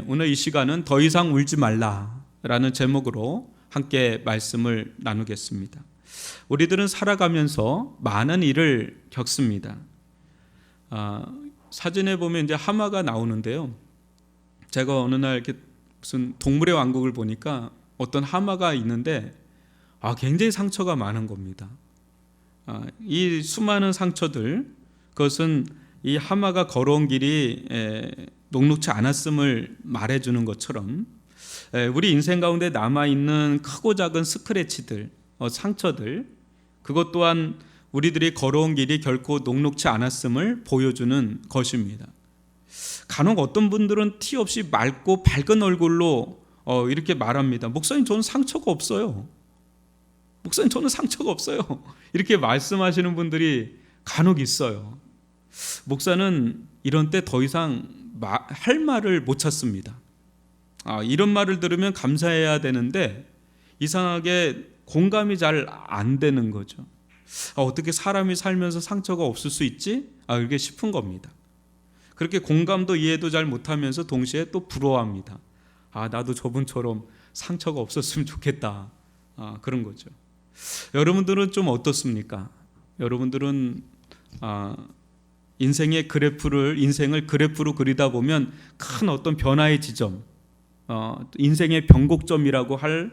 오늘 이 시간은 더 이상 울지 말라라는 제목으로 함께 말씀을 나누겠습니다. 우리들은 살아가면서 많은 일을 겪습니다. 사진에 보면 이제 하마가 나오는데요. 제가 어느 날 이렇게 무슨 동물의 왕국을 보니까 어떤 하마가 있는데 굉장히 상처가 많은 겁니다. 이 수많은 상처들, 그것은 이 하마가 걸어온 길이 녹록지 않았음을 말해주는 것처럼 우리 인생 가운데 남아있는 크고 작은 스크래치들, 상처들, 그것 또한 우리들이 걸어온 길이 결코 녹록지 않았음을 보여주는 것입니다. 간혹 어떤 분들은 티 없이 맑고 밝은 얼굴로 이렇게 말합니다. 목사님, 저는 상처가 없어요. 목사님, 저는 상처가 없어요. 이렇게 말씀하시는 분들이 간혹 있어요. 목사는 이런 때 더 이상 할 말을 못 찾습니다. 이런 말을 들으면 감사해야 되는데 이상하게 공감이 잘 안 되는 거죠. 어떻게 사람이 살면서 상처가 없을 수 있지? 이렇게 싶은 겁니다. 그렇게 공감도 이해도 잘 못하면서 동시에 또 부러워합니다. 나도 저분처럼 상처가 없었으면 좋겠다. 그런 거죠. 여러분들은 좀 어떻습니까? 여러분들은 인생을 그래프로 그리다 보면 큰 어떤 변화의 지점, 인생의 변곡점이라고 할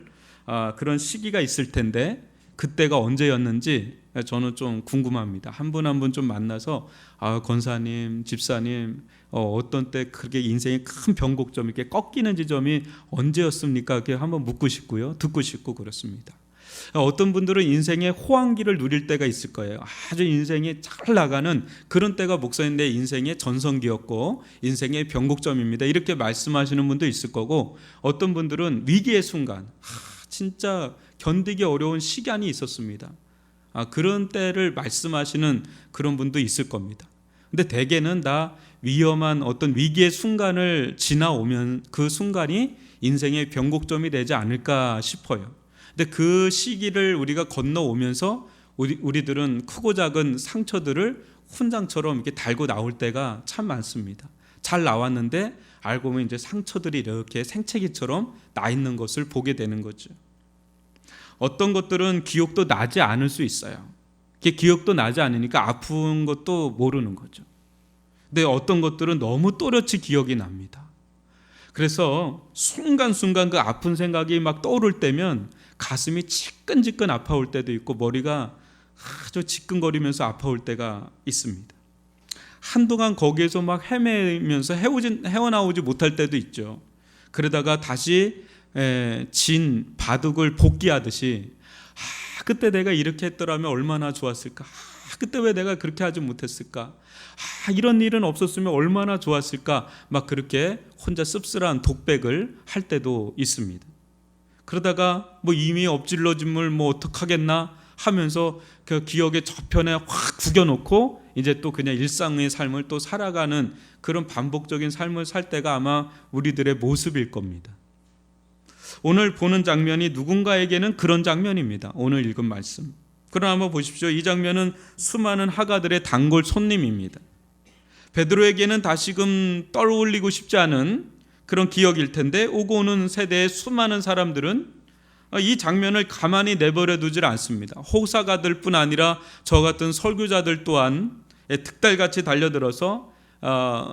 그런 시기가 있을 텐데 그때가 언제였는지 저는 좀 궁금합니다. 한 분 한 분 좀 만나서 권사님, 집사님, 어떤 때 그렇게 인생의 큰 변곡점, 이렇게 꺾이는 지점이 언제였습니까? 이렇게 한번 묻고 싶고요, 듣고 싶고 그렇습니다. 어떤 분들은 인생의 호황기를 누릴 때가 있을 거예요. 아주 인생이 잘 나가는 그런 때가 목사님 내 인생의 전성기였고 인생의 변곡점입니다. 이렇게 말씀하시는 분도 있을 거고, 어떤 분들은 위기의 순간, 진짜 견디기 어려운 시간이 있었습니다. 그런 때를 말씀하시는 그런 분도 있을 겁니다. 근데 대개는 다 위험한 어떤 위기의 순간을 지나오면 그 순간이 인생의 변곡점이 되지 않을까 싶어요. 근데 그 시기를 우리가 건너오면서 우리들은 크고 작은 상처들을 훈장처럼 이렇게 달고 나올 때가 참 많습니다. 잘 나왔는데 알고 보면 이제 상처들이 이렇게 생채기처럼 나 있는 것을 보게 되는 거죠. 어떤 것들은 기억도 나지 않을 수 있어요. 기억도 나지 않으니까 아픈 것도 모르는 거죠. 근데 어떤 것들은 너무 또렷이 기억이 납니다. 그래서 순간순간 그 아픈 생각이 막 떠오를 때면 가슴이 지끈지끈 아파올 때도 있고 머리가 아주 지끈거리면서 아파올 때가 있습니다. 한동안 거기에서 막 헤매면서 헤어나오지 못할 때도 있죠. 그러다가 다시 진 바둑을 복귀하듯이 그때 내가 이렇게 했더라면 얼마나 좋았을까, 그때 왜 내가 그렇게 하지 못했을까, 이런 일은 없었으면 얼마나 좋았을까, 막 그렇게 혼자 씁쓸한 독백을 할 때도 있습니다. 그러다가 이미 엎질러짐을 어떡하겠나 하면서 그 기억의 저편에 확 구겨놓고 이제 또 그냥 일상의 삶을 또 살아가는 그런 반복적인 삶을 살 때가 아마 우리들의 모습일 겁니다. 오늘 보는 장면이 누군가에게는 그런 장면입니다. 오늘 읽은 말씀. 그러나 한번 보십시오. 이 장면은 수많은 하가들의 단골 손님입니다. 베드로에게는 다시금 떠올리고 싶지 않은 그런 기억일 텐데 오고 오는 세대의 수많은 사람들은 이 장면을 가만히 내버려 두질 않습니다. 호사가들 뿐 아니라 저 같은 설교자들 또한 득달같이 달려들어서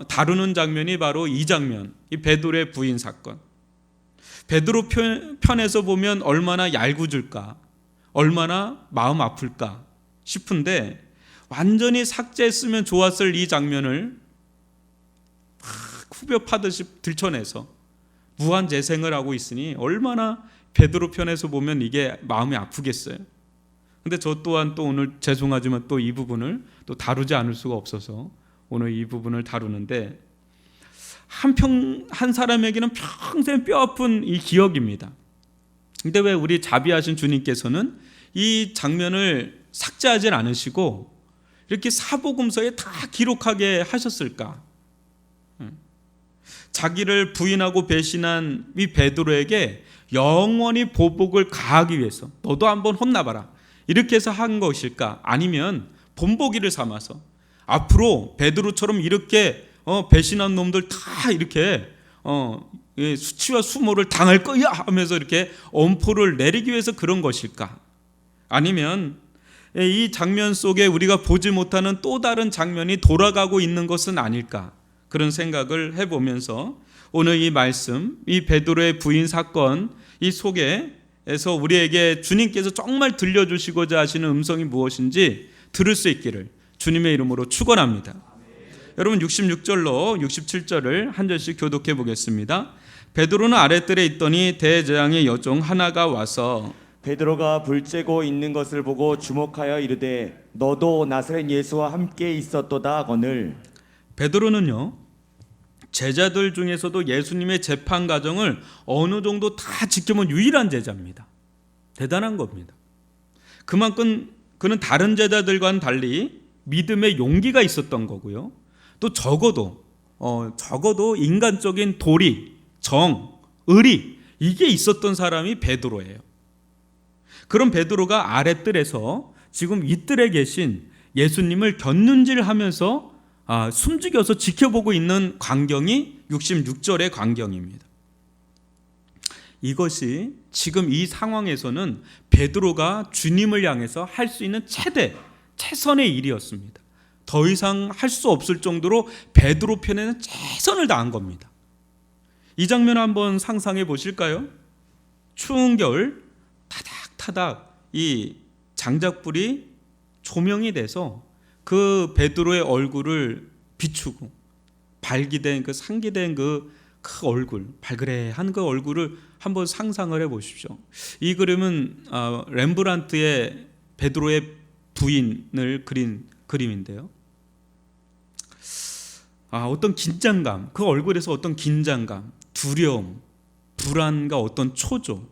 다루는 장면이 바로 이 장면, 이 베드로의 부인 사건. 베드로 편에서 보면 얼마나 얄궂을까, 얼마나 마음 아플까 싶은데 완전히 삭제했으면 좋았을 이 장면을 후벼 파듯이 들춰내서 무한 재생을 하고 있으니 얼마나 베드로 편에서 보면 이게 마음이 아프겠어요. 근데 저 또한 또 오늘 죄송하지만 또 이 부분을 또 다루지 않을 수가 없어서 오늘 이 부분을 다루는데, 한 사람에게는 평생 뼈아픈 이 기억입니다. 근데 왜 우리 자비하신 주님께서는 이 장면을 삭제하지 않으시고 이렇게 사복음서에 다 기록하게 하셨을까? 자기를 부인하고 배신한 이 베드로에게 영원히 보복을 가하기 위해서 너도 한번 혼나봐라 이렇게 해서 한 것일까? 아니면 본보기를 삼아서 앞으로 베드로처럼 이렇게 배신한 놈들 다 이렇게 수치와 수모를 당할 거야 하면서 이렇게 엄포를 내리기 위해서 그런 것일까? 아니면 이 장면 속에 우리가 보지 못하는 또 다른 장면이 돌아가고 있는 것은 아닐까? 그런 생각을 해보면서 오늘 이 말씀, 이 베드로의 부인 사건 이 속에서 우리에게 주님께서 정말 들려주시고자 하시는 음성이 무엇인지 들을 수 있기를 주님의 이름으로 축원합니다. 여러분 66절로 67절을 한 절씩 교독해 보겠습니다. 베드로는 아랫뜰에 있더니 대제장의 여종 하나가 와서 베드로가 불 쬐고 있는 것을 보고 주목하여 이르되 너도 나사렛 예수와 함께 있었도다 하거늘. 베드로는요 제자들 중에서도 예수님의 재판 과정을 어느 정도 다 지켜본 유일한 제자입니다. 대단한 겁니다. 그만큼 그는 다른 제자들과는 달리 믿음의 용기가 있었던 거고요. 또 적어도 인간적인 도리, 정, 의리 이게 있었던 사람이 베드로예요. 그런 베드로가 아랫뜰에서 지금 윗뜰에 계신 예수님을 곁눈질하면서 숨죽여서 지켜보고 있는 광경이 66절의 광경입니다. 이것이 지금 이 상황에서는 베드로가 주님을 향해서 할 수 있는 최선의 일이었습니다. 더 이상 할 수 없을 정도로 베드로 편에는 최선을 다한 겁니다. 이 장면 한번 상상해 보실까요? 추운 겨울 타닥타닥 이 장작불이 조명이 돼서 그 베드로의 얼굴을 비추고 발기된 상기된 그 얼굴, 발그레한 그 얼굴을 한번 상상을 해 보십시오. 이 그림은 렘브란트의 베드로의 부인을 그린 그림인데요. 어떤 긴장감, 그 얼굴에서 어떤 긴장감, 두려움, 불안과 어떤 초조,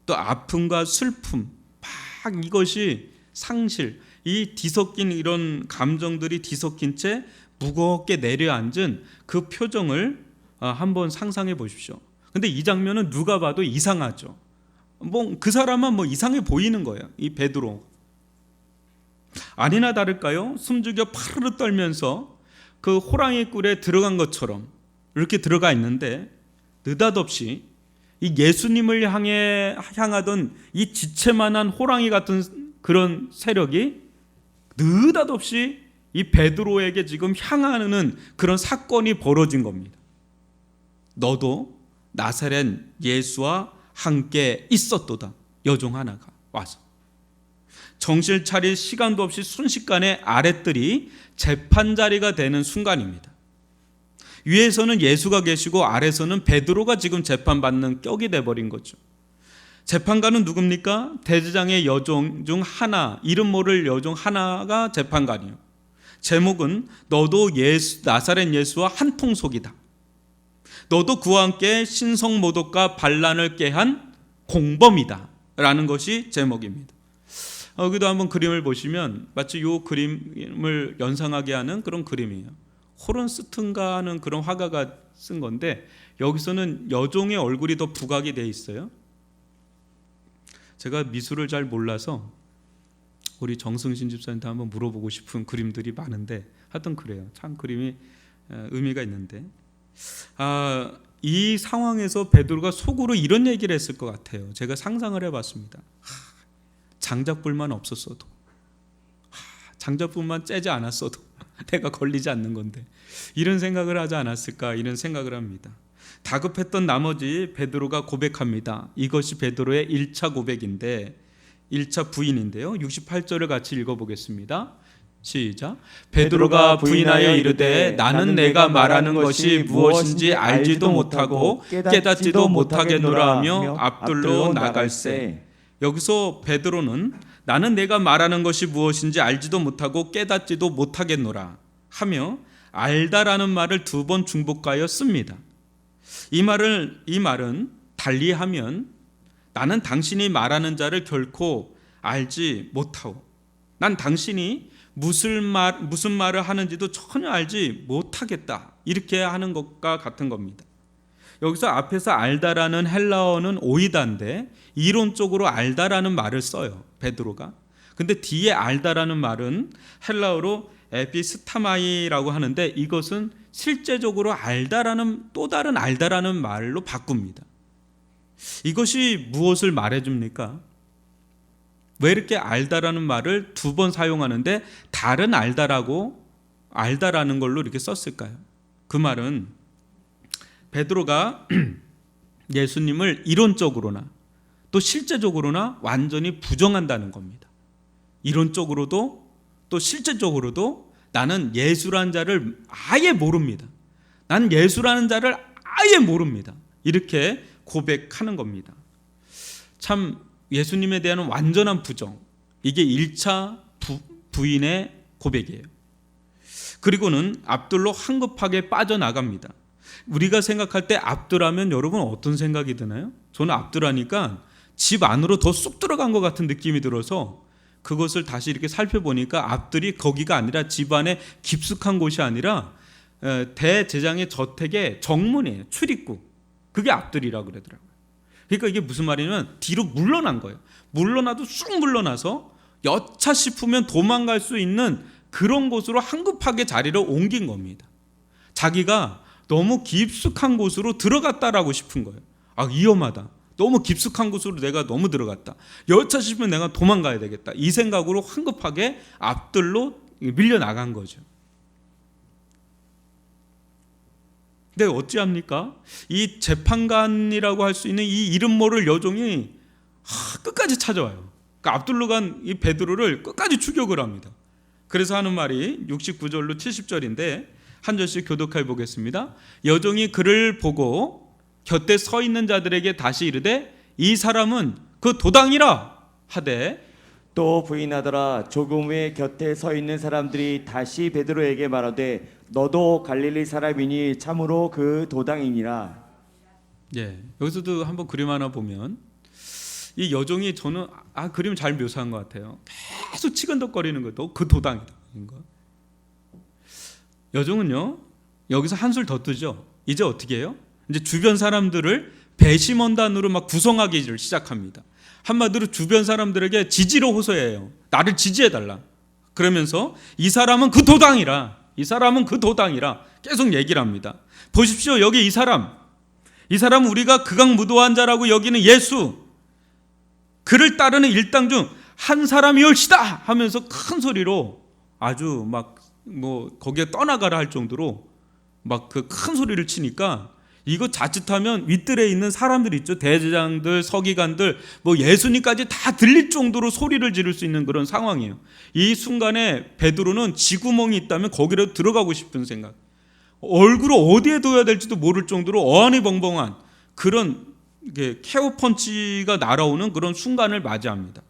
또 아픔과 슬픔, 막 이것이 상실, 이 뒤섞인 이런 감정들이 뒤섞인 채 무겁게 내려앉은 그 표정을 한번 상상해 보십시오. 근데 이 장면은 누가 봐도 이상하죠. 그 사람은 이상해 보이는 거예요. 이 베드로. 아니나 다를까요? 숨죽여 파르르 떨면서 그 호랑이 꿀에 들어간 것처럼 이렇게 들어가 있는데 느닷없이 이 예수님을 향하던 이 지체만한 호랑이 같은 그런 세력이 느닷없이 이 베드로에게 지금 향하는 그런 사건이 벌어진 겁니다. 너도 나사렛 예수와 함께 있었도다. 여종 하나가 와서 정신 차릴 시간도 없이 순식간에 아랫뜰이 재판 자리가 되는 순간입니다. 위에서는 예수가 계시고 아래서는 베드로가 지금 재판받는 격이 돼버린 거죠. 재판관은 누굽니까? 대제장의 여종 중 하나, 이름 모를 여종 하나가 재판관이에요. 제목은 너도 나사렛 예수와 한통속이다. 너도 그와 함께 신성모독과 반란을 깨한 공범이다 라는 것이 제목입니다. 여기도 한번 그림을 보시면 마치 이 그림을 연상하게 하는 그런 그림이에요. 호른스튼가 하는 그런 화가가 쓴 건데 여기서는 여종의 얼굴이 더 부각이 돼 있어요. 제가 미술을 잘 몰라서 우리 정승신 집사님한테 한번 물어보고 싶은 그림들이 많은데 하여튼 그래요. 참 그림이 의미가 있는데 이 상황에서 베드로가 속으로 이런 얘기를 했을 것 같아요. 제가 상상을 해봤습니다. 장작불만 없었어도, 장작불만 째지 않았어도 내가 걸리지 않는 건데 이런 생각을 하지 않았을까, 이런 생각을 합니다. 다급했던 나머지 베드로가 고백합니다. 이것이 베드로의 1차 고백인데 1차 부인인데요. 68절을 같이 읽어보겠습니다. 시작. 베드로가 부인하여 이르되 나는 내가 말하는 것이 무엇인지 알지도 못하고 깨닫지도 못하겠노라 하며 앞들로 나갈새. 여기서 베드로는 나는 내가 말하는 것이 무엇인지 알지도 못하고 깨닫지도 못하겠노라 하며 알다라는 말을 2번 중복하여 씁니다. 이 말은 달리하면 나는 당신이 말하는 자를 결코 알지 못하고 난 당신이 무슨 말을 하는지도 전혀 알지 못하겠다, 이렇게 하는 것과 같은 겁니다. 여기서 앞에서 알다라는 헬라어는 오이다인데 이론적으로 알다라는 말을 써요, 베드로가. 근데 뒤에 알다라는 말은 헬라어로 에피스타마이라고 하는데 이것은 실제적으로 알다라는 또 다른 알다라는 말로 바꿉니다. 이것이 무엇을 말해줍니까? 왜 이렇게 알다라는 말을 두 번 사용하는데 다른 알다라는 걸로 이렇게 썼을까요? 그 말은 베드로가 예수님을 이론적으로나 또 실제적으로나 완전히 부정한다는 겁니다. 이론적으로도 또 실제적으로도 나는 예수라는 자를 아예 모릅니다. 난 예수라는 자를 아예 모릅니다. 이렇게 고백하는 겁니다. 참 예수님에 대한 완전한 부정, 이게 1차 부인의 고백이에요. 그리고는 압둘로 황급하게 빠져나갑니다. 우리가 생각할 때 압둘하면 여러분 어떤 생각이 드나요? 저는 압둘하니까 집 안으로 더 쑥 들어간 것 같은 느낌이 들어서 그것을 다시 이렇게 살펴보니까 압둘이 거기가 아니라 집 안에 깊숙한 곳이 아니라 대제장의 저택의 정문이에요. 출입구. 그게 압둘이라고 그러더라고요. 그러니까 이게 무슨 말이냐면 뒤로 물러난 거예요. 물러나도 쑥 물러나서 여차 싶으면 도망갈 수 있는 그런 곳으로 황급하게 자리를 옮긴 겁니다. 자기가 너무 깊숙한 곳으로 들어갔다라고 싶은 거예요. 아, 위험하다. 너무 깊숙한 곳으로 내가 너무 들어갔다. 여차 싶으면 내가 도망가야 되겠다. 이 생각으로 황급하게 앞들로 밀려나간 거죠. 근데 어찌합니까? 이 재판관이라고 할 수 있는 이 이름 모를 여종이 끝까지 찾아와요. 그러니까 압둘로가 이 베드로를 끝까지 추격을 합니다. 그래서 하는 말이 69절로 70절인데 한 절씩 교독해 보겠습니다. 여종이 그를 보고 곁에 서 있는 자들에게 다시 이르되 이 사람은 그 도당이라 하되 또 부인하더라. 조금 후에 곁에 서 있는 사람들이 다시 베드로에게 말하되 너도 갈릴리 사람이니 참으로 그 도당이니라. 예, 여기서도 한번 그림 하나 보면 이 여종이 저는 그림 잘 묘사한 것 같아요. 계속 치근덕거리는 것도 그 도당이다. 여종은요 여기서 한술 더 뜨죠. 이제 어떻게 해요? 이제 주변 사람들을 배심원단으로 막 구성하기를 시작합니다. 한마디로 주변 사람들에게 지지로 호소해요. 나를 지지해달라. 그러면서 이 사람은 그 도당이라, 이 사람은 그 도당이라 계속 얘기를 합니다. 보십시오, 여기 이 사람은 우리가 극악무도한 자라고 여기는 예수, 그를 따르는 일당 중 한 사람이올시다 하면서 큰 소리로 아주 막 거기에 떠나가라 할 정도로 막 그 큰 소리를 치니까 이거 자칫하면 윗들에 있는 사람들 있죠. 대제장들, 서기관들, 예수님까지 다 들릴 정도로 소리를 지를 수 있는 그런 상황이에요. 이 순간에 베드로는 쥐구멍이 있다면 거기로 들어가고 싶은 생각. 얼굴을 어디에 둬야 될지도 모를 정도로 어안이벙벙한 그런 케어 펀치가 날아오는 그런 순간을 맞이합니다.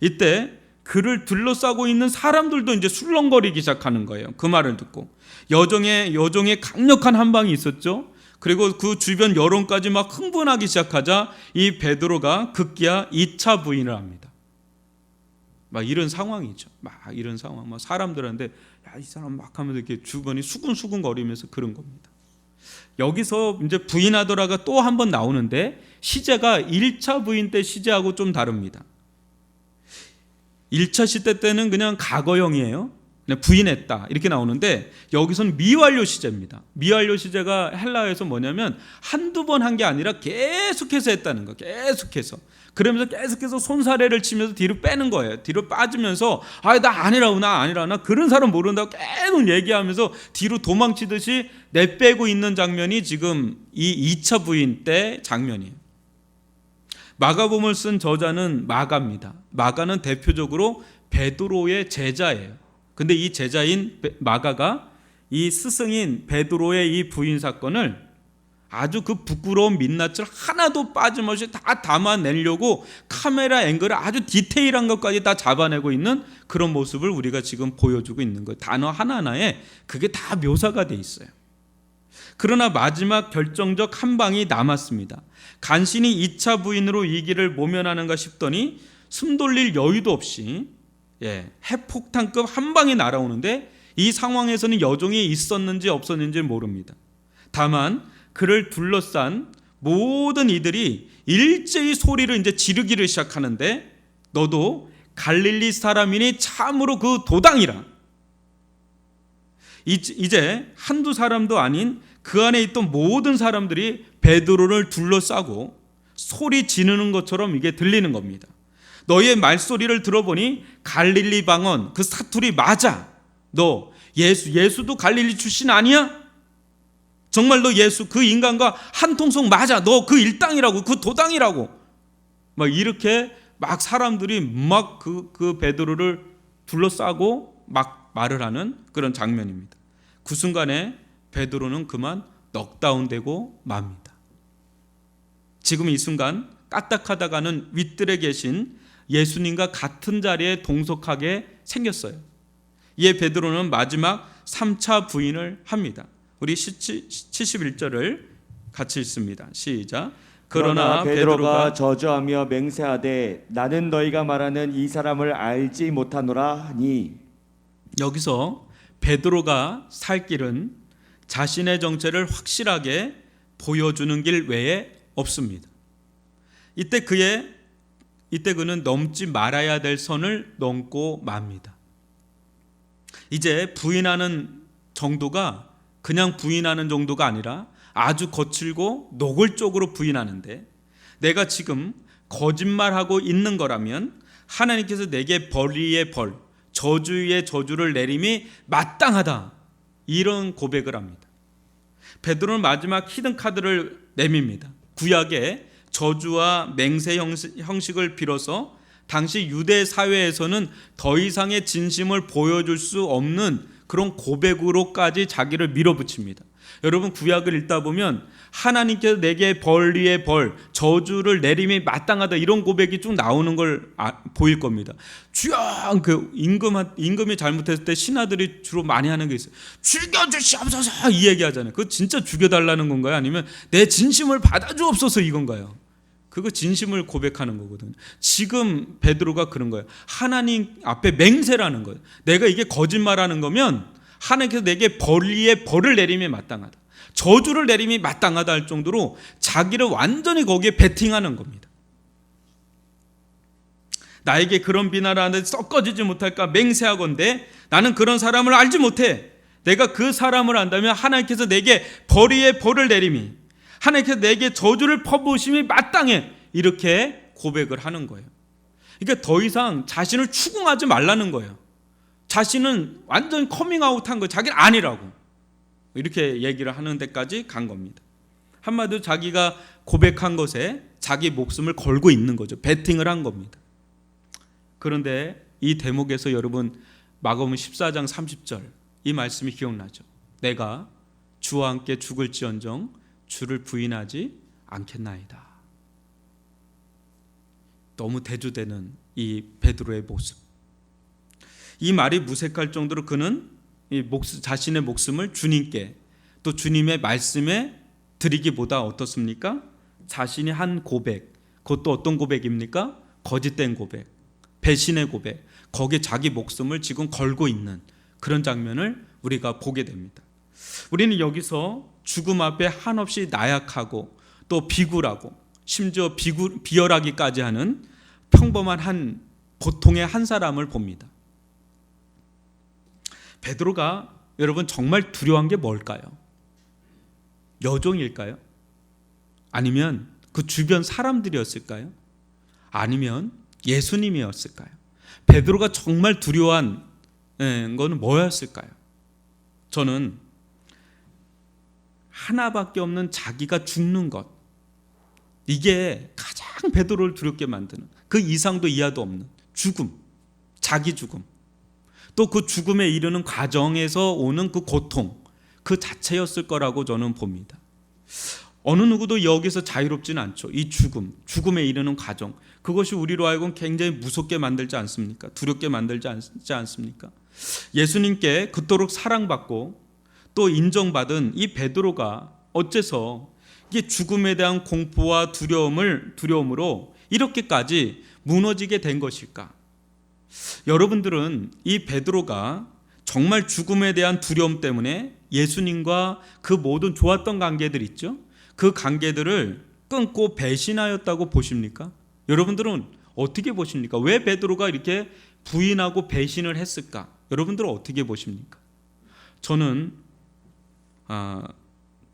이때 그를 둘러싸고 있는 사람들도 이제 술렁거리기 시작하는 거예요. 그 말을 듣고 여종의 강력한 한 방이 있었죠. 그리고 그 주변 여론까지 막 흥분하기 시작하자 이 베드로가 급기야 2차 부인을 합니다. 막 이런 상황이죠. 막 이런 상황. 막 사람들한테 야, 이 사람 막 하면서 이렇게 주변이 수근수근 거리면서 그런 겁니다. 여기서 이제 부인하더라가 또 한 번 나오는데 시제가 1차 부인 때 시제하고 좀 다릅니다. 1차 시대 때는 그냥 과거형이에요. 그냥 부인했다 이렇게 나오는데 여기서는 미완료 시제입니다. 미완료 시제가 헬라어에서 뭐냐면 한두 번 한 게 아니라 계속해서 했다는 거. 계속해서. 그러면서 계속해서 손사래를 치면서 뒤로 빼는 거예요. 뒤로 빠지면서 나 아니라 그런 사람 모른다고 계속 얘기하면서 뒤로 도망치듯이 내빼고 있는 장면이 지금 이 2차 부인 때 장면이에요. 마가복음을 쓴 저자는 마가입니다. 마가는 대표적으로 베드로의 제자예요. 근데 이 제자인 마가가 이 스승인 베드로의 이 부인 사건을 아주 그 부끄러운 민낯을 하나도 빠짐없이 다 담아내려고 카메라 앵글을 아주 디테일한 것까지 다 잡아내고 있는 그런 모습을 우리가 지금 보여주고 있는 거예요. 단어 하나하나에 그게 다 묘사가 돼 있어요. 그러나 마지막 결정적 한 방이 남았습니다. 간신히 2차 부인으로 이 길을 모면하는가 싶더니 숨 돌릴 여유도 없이 핵폭탄급 한 방이 날아오는데 이 상황에서는 여종이 있었는지 없었는지 모릅니다. 다만 그를 둘러싼 모든 이들이 일제히 소리를 이제 지르기를 시작하는데 너도 갈릴리 사람이니 참으로 그 도당이라. 이제 한두 사람도 아닌 그 안에 있던 모든 사람들이 베드로를 둘러싸고 소리 지르는 것처럼 이게 들리는 겁니다. 너희의 말소리를 들어보니 갈릴리 방언 그 사투리 맞아. 너 예수도 갈릴리 출신 아니야? 정말 너 예수 그 인간과 한 통속 맞아. 너 그 일당이라고, 그 도당이라고. 막 이렇게 막 사람들이 막 그 베드로를 둘러싸고 막 말을 하는 그런 장면입니다. 그 순간에 베드로는 그만 넉다운되고 맙니다. 지금 이 순간 까딱하다가는 윗뜰에 계신 예수님과 같은 자리에 동석하게 생겼어요. 이에 베드로는 마지막 3차 부인을 합니다. 우리 71절을 같이 읽습니다. 시작. 그러나 베드로가 저주하며 맹세하되 나는 너희가 말하는 이 사람을 알지 못하노라 하니. 여기서 베드로가 살 길은 자신의 정체를 확실하게 보여주는 길 외에 없습니다. 이때 그는 넘지 말아야 될 선을 넘고 맙니다. 이제 부인하는 정도가 그냥 부인하는 정도가 아니라 아주 거칠고 노골적으로 부인하는데, 내가 지금 거짓말하고 있는 거라면 하나님께서 내게 벌 위에 벌, 저주 위에 저주를 내림이 마땅하다, 이런 고백을 합니다. 베드로는 마지막 히든 카드를 내밉니다. 구약의 저주와 맹세 형식을 빌어서 당시 유대 사회에서는 더 이상의 진심을 보여줄 수 없는 그런 고백으로까지 자기를 밀어붙입니다. 여러분, 구약을 읽다 보면 하나님께서 내게 벌 위에 벌, 저주를 내림이 마땅하다, 이런 고백이 쭉 나오는 걸 보일 겁니다. 주여, 그 임금이 잘못했을 때 신하들이 주로 많이 하는 게 있어요. 죽여주시옵소서, 이 얘기하잖아요. 그거 진짜 죽여달라는 건가요? 아니면 내 진심을 받아주옵소서, 이건가요? 그거 진심을 고백하는 거거든요. 지금 베드로가 그런 거예요. 하나님 앞에 맹세라는 거예요. 내가 이게 거짓말하는 거면 하나님께서 내게 벌 위에 벌을 내림이 마땅하다, 저주를 내림이 마땅하다 할 정도로 자기를 완전히 거기에 베팅하는 겁니다. 나에게 그런 비난을 하는데 썩어지지 못할까 맹세하건대 나는 그런 사람을 알지 못해. 내가 그 사람을 안다면 하나님께서 내게 벌 위에 벌을 내림이, 하나님께서 내게 저주를 퍼부으심이 마땅해, 이렇게 고백을 하는 거예요. 그러니까 더 이상 자신을 추궁하지 말라는 거예요. 자신은 완전 커밍아웃한 거예요. 자기는 아니라고, 이렇게 얘기를 하는 데까지 간 겁니다. 한마디로 자기가 고백한 것에 자기 목숨을 걸고 있는 거죠. 베팅을 한 겁니다. 그런데 이 대목에서 여러분, 마가복음 14장 30절 이 말씀이 기억나죠. 내가 주와 함께 죽을지언정 주를 부인하지 않겠나이다. 너무 대조되는 이 베드로의 모습. 이 말이 무색할 정도로 그는 자신의 목숨을 주님께, 또 주님의 말씀에 드리기보다 어떻습니까? 자신이 한 고백, 그것도 어떤 고백입니까? 거짓된 고백, 배신의 고백, 거기에 자기 목숨을 지금 걸고 있는 그런 장면을 우리가 보게 됩니다. 우리는 여기서 죽음 앞에 한없이 나약하고 또 비굴하고 심지어 비열하기까지 하는 평범한 한 보통의 한 사람을 봅니다. 베드로가 여러분 정말 두려워한 게 뭘까요? 여종일까요? 아니면 그 주변 사람들이었을까요? 아니면 예수님이었을까요? 베드로가 정말 두려워한 거는 뭐였을까요? 저는 하나밖에 없는 자기가 죽는 것, 이게 가장 베드로를 두렵게 만드는, 그 이상도 이하도 없는 죽음, 자기 죽음, 또 그 죽음에 이르는 과정에서 오는 그 고통, 그 자체였을 거라고 저는 봅니다. 어느 누구도 여기서 자유롭지는 않죠. 이 죽음에 이르는 과정, 그것이 우리로 하여금 굉장히 무섭게 만들지 않습니까? 두렵게 만들지 않습니까? 예수님께 그토록 사랑받고 또 인정받은 이 베드로가 어째서 이게 죽음에 대한 공포와 두려움으로 이렇게까지 무너지게 된 것일까? 여러분들은 이 베드로가 정말 죽음에 대한 두려움 때문에 예수님과 그 모든 좋았던 관계들 있죠? 그 관계들을 끊고 배신하였다고 보십니까? 여러분들은 어떻게 보십니까? 왜 베드로가 이렇게 부인하고 배신을 했을까? 여러분들은 어떻게 보십니까? 저는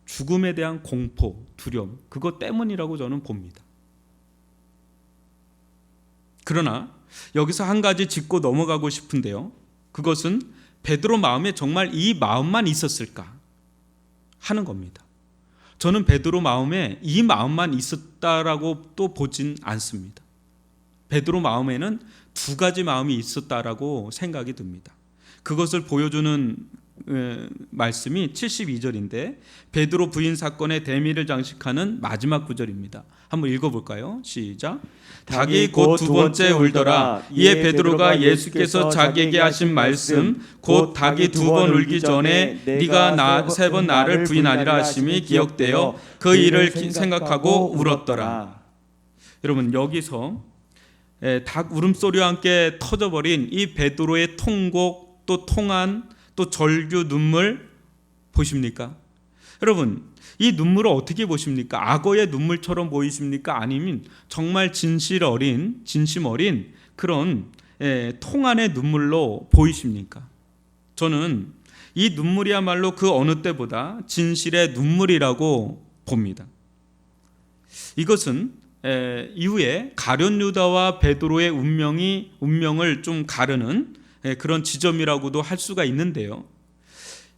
죽음에 대한 공포, 두려움, 그것 때문이라고 저는 봅니다. 그러나 여기서 한 가지 짚고 넘어가고 싶은데요. 그것은 베드로 마음에 정말 이 마음만 있었을까 하는 겁니다. 저는 베드로 마음에 이 마음만 있었다라고 또 보진 않습니다. 베드로 마음에는 두 가지 마음이 있었다라고 생각이 듭니다. 그것을 보여주는 말씀이 72절인데 베드로 부인 사건의 대미를 장식하는 마지막 구절입니다. 한번 읽어볼까요? 시작. 닭이 곧 두 번째 울더라. 이에 베드로가 예수께서 자기에게 하신 말씀 곧 닭이 두 번 울기 전에 네가 세 번 나를 부인하리라 하심이 기억되어 그 일을 생각하고 울었더라. 여러분, 여기서 닭 울음소리와 함께 터져버린 이 베드로의 통곡, 또 통한, 또 절규, 눈물 보십니까? 여러분, 이 눈물을 어떻게 보십니까? 악어의 눈물처럼 보이십니까? 아니면 정말 진심 어린 그런 통한의 눈물로 보이십니까? 저는 이 눈물이야말로 그 어느 때보다 진실의 눈물이라고 봅니다. 이것은 이후에 가룟 유다와 베드로의 운명을 좀 가르는 그런 지점이라고도 할 수가 있는데요.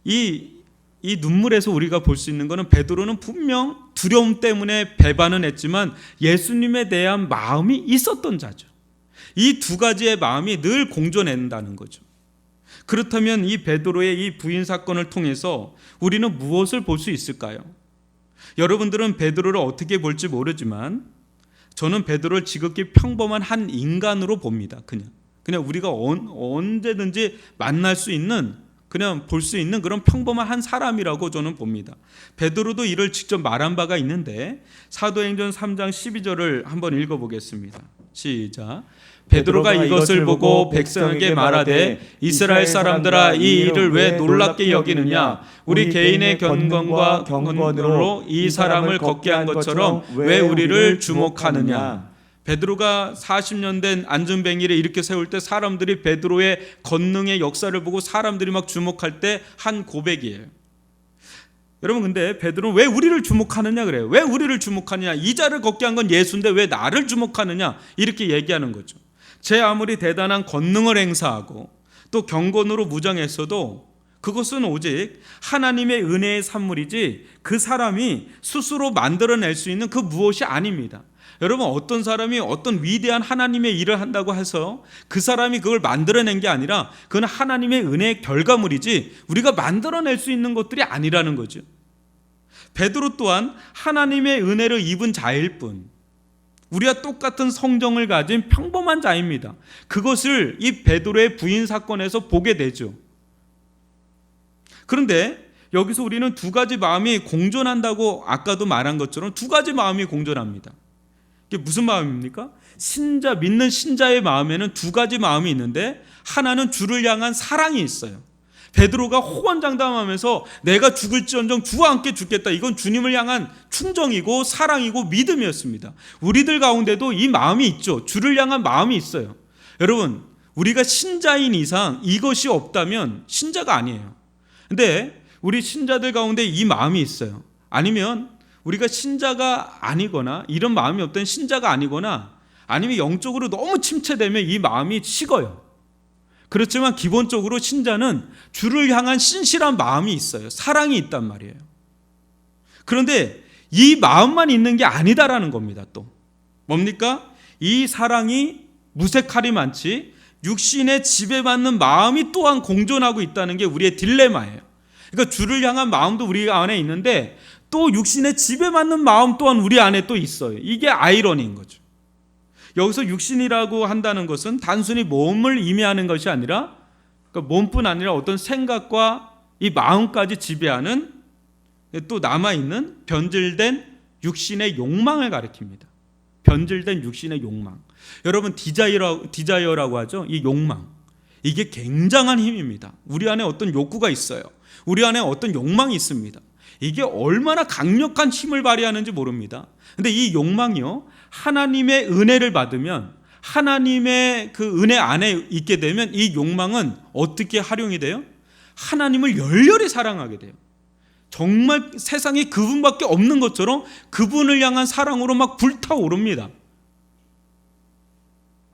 이 눈물에서 우리가 볼 수 있는 것은 베드로는 분명 두려움 때문에 배반은 했지만 예수님에 대한 마음이 있었던 자죠. 이 두 가지의 마음이 늘 공존한다는 거죠. 그렇다면 이 베드로의 이 부인 사건을 통해서 우리는 무엇을 볼 수 있을까요? 여러분들은 베드로를 어떻게 볼지 모르지만 저는 베드로를 지극히 평범한 한 인간으로 봅니다. 그냥 우리가 언제든지 만날 수 있는, 그냥 볼 수 있는 그런 평범한 한 사람이라고 저는 봅니다. 베드로도 이를 직접 말한 바가 있는데 사도행전 3장 12절을 한번 읽어보겠습니다. 시작. 베드로가 이것을 보고 백성에게 말하되 이스라엘 사람들아, 이 일을 왜 놀랍게 여기느냐? 우리 개인의 경건과 경건으로 이 사람을 걷게 한 것처럼 왜 우리를 주목하느냐? 베드로가 40년 된 안전뱅이를 이렇게 세울 때 사람들이 베드로의 권능의 역사를 보고 사람들이 막 주목할 때 한 고백이에요. 여러분, 근데 베드로는 왜 우리를 주목하느냐 그래요. 왜 우리를 주목하느냐? 이 자를 걷게 한 건 예수인데 왜 나를 주목하느냐? 이렇게 얘기하는 거죠. 제 아무리 대단한 권능을 행사하고 또 경건으로 무장했어도 그것은 오직 하나님의 은혜의 산물이지 그 사람이 스스로 만들어낼 수 있는 그 무엇이 아닙니다. 여러분, 어떤 사람이 어떤 위대한 하나님의 일을 한다고 해서 그 사람이 그걸 만들어낸 게 아니라 그건 하나님의 은혜의 결과물이지 우리가 만들어낼 수 있는 것들이 아니라는 거죠. 베드로 또한 하나님의 은혜를 입은 자일 뿐, 우리와 똑같은 성정을 가진 평범한 자입니다. 그것을 이 베드로의 부인 사건에서 보게 되죠. 그런데 여기서 우리는 두 가지 마음이 공존한다고 아까도 말한 것처럼 두 가지 마음이 공존합니다. 이게 무슨 마음입니까? 믿는 신자의 마음에는 두 가지 마음이 있는데 하나는 주를 향한 사랑이 있어요. 베드로가 호언장담하면서 내가 죽을지언정 주와 함께 죽겠다. 이건 주님을 향한 충정이고 사랑이고 믿음이었습니다. 우리들 가운데도 이 마음이 있죠. 주를 향한 마음이 있어요. 여러분, 우리가 신자인 이상 이것이 없다면 신자가 아니에요. 근데 우리 신자들 가운데 이 마음이 있어요. 아니면 우리가 신자가 아니거나 이런 마음이 없던 신자가 아니거나 아니면 영적으로 너무 침체되면 이 마음이 식어요. 그렇지만 기본적으로 신자는 주를 향한 신실한 마음이 있어요. 사랑이 있단 말이에요. 그런데 이 마음만 있는 게 아니다라는 겁니다. 또 뭡니까? 이 사랑이 무색할이 많지 육신에 지배받는 마음이 또한 공존하고 있다는 게 우리의 딜레마예요. 그러니까 주를 향한 마음도 우리 안에 있는데 또 육신에 지배받는 마음 또한 우리 안에 또 있어요. 이게 아이러니인 거죠. 여기서 육신이라고 한다는 것은 단순히 몸을 의미하는 것이 아니라 그러니까 몸뿐 아니라 어떤 생각과 이 마음까지 지배하는 또 남아있는 변질된 육신의 욕망을 가리킵니다. 변질된 육신의 욕망. 여러분, 디자이어라고 하죠. 이 욕망. 이게 굉장한 힘입니다. 우리 안에 어떤 욕구가 있어요. 우리 안에 어떤 욕망이 있습니다. 이게 얼마나 강력한 힘을 발휘하는지 모릅니다. 근데 이 욕망이요, 하나님의 은혜를 받으면, 하나님의 그 은혜 안에 있게 되면 이 욕망은 어떻게 활용이 돼요? 하나님을 열렬히 사랑하게 돼요. 정말 세상에 그분밖에 없는 것처럼 그분을 향한 사랑으로 막 불타오릅니다.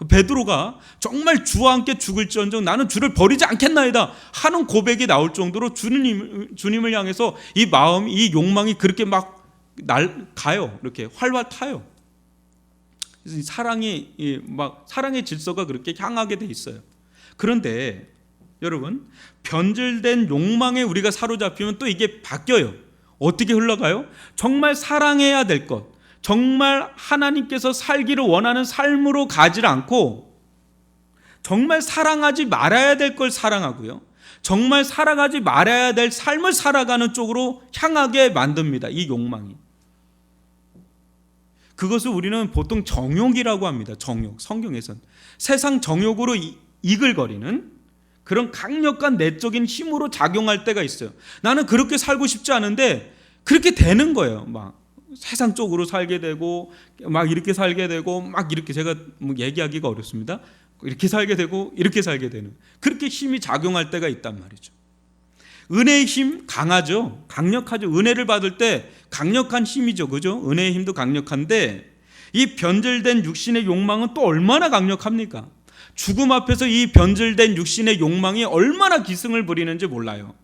베드로가 정말 주와 함께 죽을지언정 나는 주를 버리지 않겠나이다 하는 고백이 나올 정도로 주님을 향해서 이 마음, 이 욕망이 그렇게 막 가요. 이렇게 활활 타요. 그래서 사랑의 질서가 그렇게 향하게 돼 있어요. 그런데 여러분, 변질된 욕망에 우리가 사로잡히면 또 이게 바뀌어요. 어떻게 흘러가요? 정말 사랑해야 될 것, 정말 하나님께서 살기를 원하는 삶으로 가지 않고 정말 사랑하지 말아야 될 걸 사랑하고요, 정말 살아가지 말아야 될 삶을 살아가는 쪽으로 향하게 만듭니다. 이 욕망이. 그것을 우리는 보통 정욕이라고 합니다. 정욕. 성경에서는 세상 정욕으로 이글거리는 그런 강력한 내적인 힘으로 작용할 때가 있어요. 나는 그렇게 살고 싶지 않은데 그렇게 되는 거예요. 막 세상적으로 살게 되고 막 이렇게 살게 되고 막 이렇게, 제가 뭐 얘기하기가 어렵습니다. 이렇게 살게 되고 이렇게 살게 되는, 그렇게 힘이 작용할 때가 있단 말이죠. 은혜의 힘 강하죠. 강력하죠. 은혜를 받을 때 강력한 힘이죠. 그죠? 은혜의 힘도 강력한데 이 변질된 육신의 욕망은 또 얼마나 강력합니까? 죽음 앞에서 이 변질된 육신의 욕망이 얼마나 기승을 부리는지 몰라요.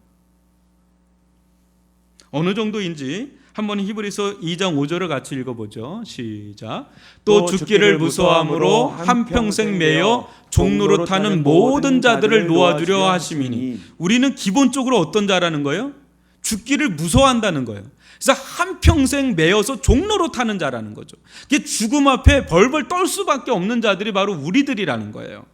어느 정도인지 한번 히브리서 2장 5절을 같이 읽어보죠. 시작. 또 죽기를 무서함으로 한평생 매여 종노릇하는 모든 자들을 놓아주려 하심이니. 우리는 기본적으로 어떤 자라는 거예요? 죽기를 무서워한다는 거예요. 그래서 한평생 매여서 종노릇하는 자라는 거죠. 이게 죽음 앞에 벌벌 떨 수밖에 없는 자들이 바로 우리들이라는 거예요.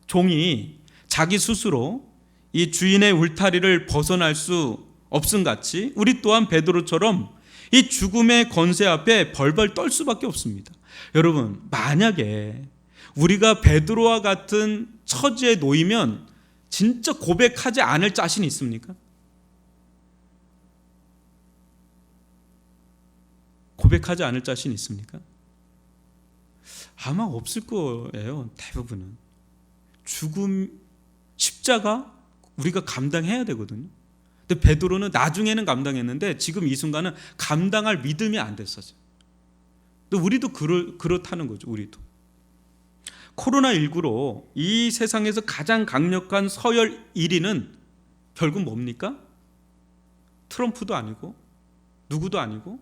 종이 자기 스스로 이 주인의 울타리를 벗어날 수 없음같이 우리 또한 베드로처럼 이 죽음의 권세 앞에 벌벌 떨 수밖에 없습니다. 여러분, 만약에 우리가 베드로와 같은 처지에 놓이면 진짜 고백하지 않을 자신 있습니까? 고백하지 않을 자신 있습니까? 아마 없을 거예요. 대부분은. 죽음, 십자가 우리가 감당해야 되거든요. 근데 베드로는 나중에는 감당했는데 지금 이 순간은 감당할 믿음이 안 됐었어요. 근데 우리도 그렇다는 거죠. 우리도. 코로나19로 이 세상에서 가장 강력한 서열 1위는 결국 뭡니까? 트럼프도 아니고 누구도 아니고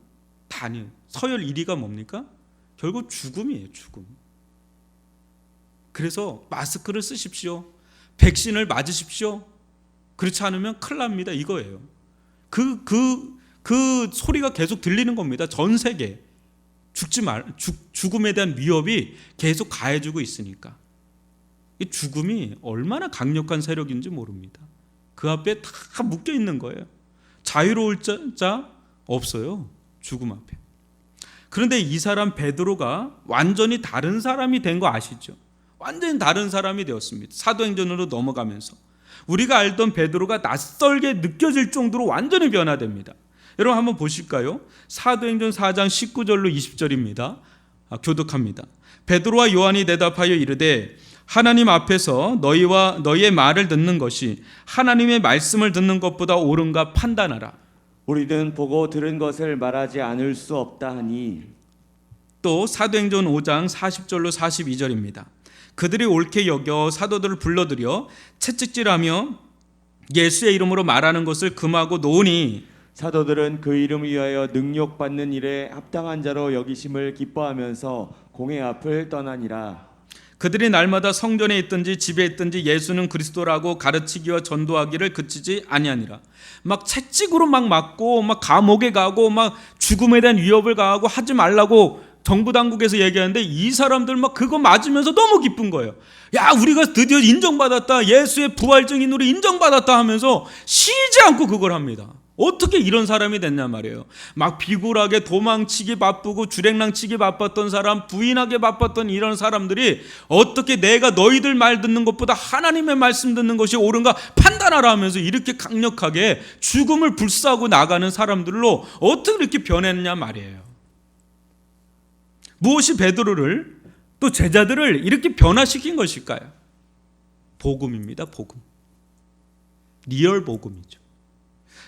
다 아니에요. 서열 1위가 뭡니까? 결국 죽음이에요. 죽음. 그래서 마스크를 쓰십시오. 백신을 맞으십시오. 그렇지 않으면 큰일 납니다. 이거예요. 그 소리가 계속 들리는 겁니다. 전 세계. 죽음에 대한 위협이 계속 가해지고 있으니까. 이 죽음이 얼마나 강력한 세력인지 모릅니다. 그 앞에 다 묶여 있는 거예요. 자유로울 자 없어요. 죽음 앞에. 그런데 이 사람 베드로가 완전히 다른 사람이 된 거 아시죠? 완전히 다른 사람이 되었습니다. 사도행전으로 넘어가면서 우리가 알던 베드로가 낯설게 느껴질 정도로 완전히 변화됩니다. 여러분 한번 보실까요? 사도행전 4장 19절로 20절입니다. 교독합니다. 베드로와 요한이 대답하여 이르되 하나님 앞에서 너희와 너희의 말을 듣는 것이 하나님의 말씀을 듣는 것보다 옳은가 판단하라. 우리는 보고 들은 것을 말하지 않을 수 없다 하니. 또 사도행전 5장 40절로 42절입니다. 그들이 옳게 여겨 사도들을 불러들여 채찍질하며 예수의 이름으로 말하는 것을 금하고 놓으니 사도들은 그 이름을 위하여 능력받는 일에 합당한 자로 여기심을 기뻐하면서 공회 앞을 떠나니라. 그들이 날마다 성전에 있든지 집에 있든지 예수는 그리스도라고 가르치기와 전도하기를 그치지 아니하니라. 막 채찍으로 막 맞고 막 감옥에 가고 막 죽음에 대한 위협을 가하고 하지 말라고 정부 당국에서 얘기하는데 이 사람들 막 그거 맞으면서 너무 기쁜 거예요. 야, 우리가 드디어 인정받았다. 예수의 부활 증인으로 인정받았다 하면서 쉬지 않고 그걸 합니다. 어떻게 이런 사람이 됐냐 말이에요. 막 비굴하게 도망치기 바쁘고 주랭랑치기 바빴던 사람, 부인하게 바빴던 이런 사람들이 어떻게 내가 너희들 말 듣는 것보다 하나님의 말씀 듣는 것이 옳은가 판단하라 하면서 이렇게 강력하게 죽음을 불사하고 나가는 사람들로 어떻게 이렇게 변했냐 말이에요. 무엇이 베드로를 또 제자들을 이렇게 변화시킨 것일까요? 복음입니다. 복음. 리얼 복음이죠.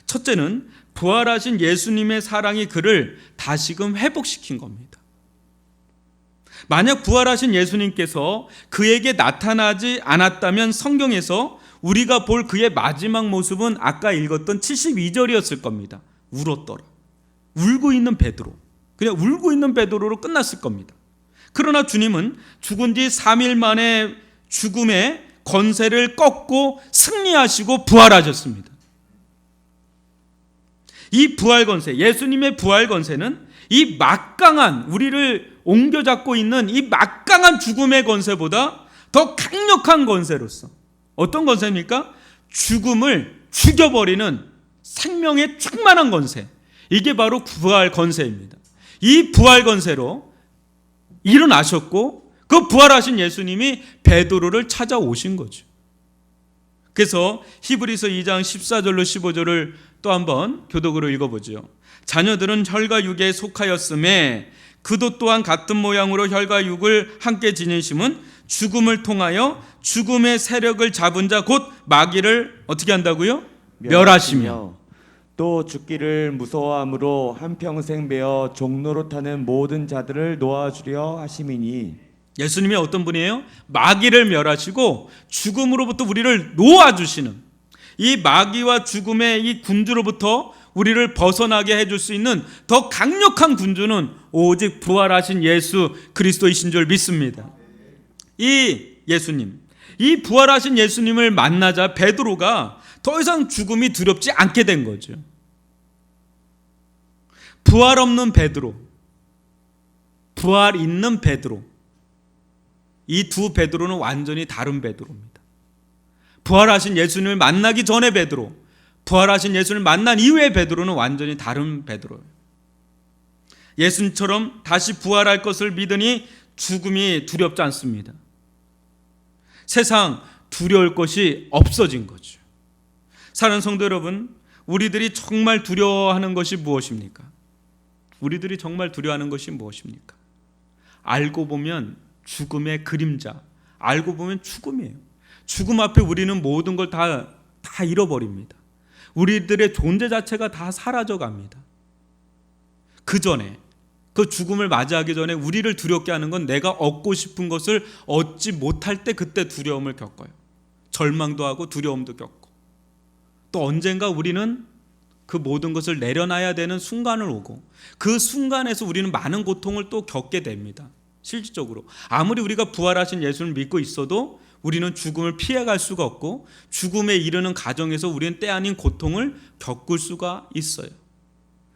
첫째는 부활하신 예수님의 사랑이 그를 다시금 회복시킨 겁니다. 만약 부활하신 예수님께서 그에게 나타나지 않았다면 성경에서 우리가 볼 그의 마지막 모습은 아까 읽었던 72절이었을 겁니다. 울었더라. 울고 있는 베드로. 그냥 울고 있는 베드로로 끝났을 겁니다. 그러나 주님은 죽은 지 3일 만에 죽음의 권세를 꺾고 승리하시고 부활하셨습니다. 이 부활 권세, 예수님의 부활 권세는 이 막강한, 우리를 옮겨잡고 있는 이 막강한 죽음의 권세보다 더 강력한 권세로서, 어떤 권세입니까? 죽음을 죽여버리는 생명의 충만한 권세, 이게 바로 부활 권세입니다. 이 부활 권세로 일어나셨고 그 부활하신 예수님이 베드로를 찾아오신 거죠. 그래서 히브리서 2장 14절로 15절을 또 한번 교독으로 읽어보죠. 자녀들은 혈과 육에 속하였음에 그도 또한 같은 모양으로 혈과 육을 함께 지니심은 죽음을 통하여 죽음의 세력을 잡은 자 곧 마귀를 어떻게 한다고요? 멸하시며 또 죽기를 무서워함으로 한평생 매어 종로로 타는 모든 자들을 놓아주려 하심이니. 예수님이 어떤 분이에요? 마귀를 멸하시고 죽음으로부터 우리를 놓아주시는, 이 마귀와 죽음의 이 군주로부터 우리를 벗어나게 해줄 수 있는 더 강력한 군주는 오직 부활하신 예수 그리스도이신 줄 믿습니다. 이 예수님, 이 부활하신 예수님을 만나자 베드로가 더 이상 죽음이 두렵지 않게 된 거죠. 부활 없는 베드로, 부활 있는 베드로, 이 두 베드로는 완전히 다른 베드로입니다. 부활하신 예수님을 만나기 전에 베드로, 부활하신 예수님을 만난 이후의 베드로는 완전히 다른 베드로예요. 예수님처럼 다시 부활할 것을 믿으니 죽음이 두렵지 않습니다. 세상 두려울 것이 없어진 거죠. 사랑하는 성도 여러분, 우리들이 정말 두려워하는 것이 무엇입니까? 우리들이 정말 두려워하는 것이 무엇입니까? 알고 보면 죽음의 그림자, 알고 보면 죽음이에요. 죽음 앞에 우리는 모든 걸 다 잃어버립니다. 우리들의 존재 자체가 다 사라져갑니다. 그 전에, 그 죽음을 맞이하기 전에 우리를 두렵게 하는 건 내가 얻고 싶은 것을 얻지 못할 때 그때 두려움을 겪어요. 절망도 하고 두려움도 겪고, 또 언젠가 우리는 그 모든 것을 내려놔야 되는 순간을 오고 그 순간에서 우리는 많은 고통을 또 겪게 됩니다. 실질적으로 아무리 우리가 부활하신 예수를 믿고 있어도 우리는 죽음을 피해갈 수가 없고 죽음에 이르는 과정에서 우리는 때 아닌 고통을 겪을 수가 있어요.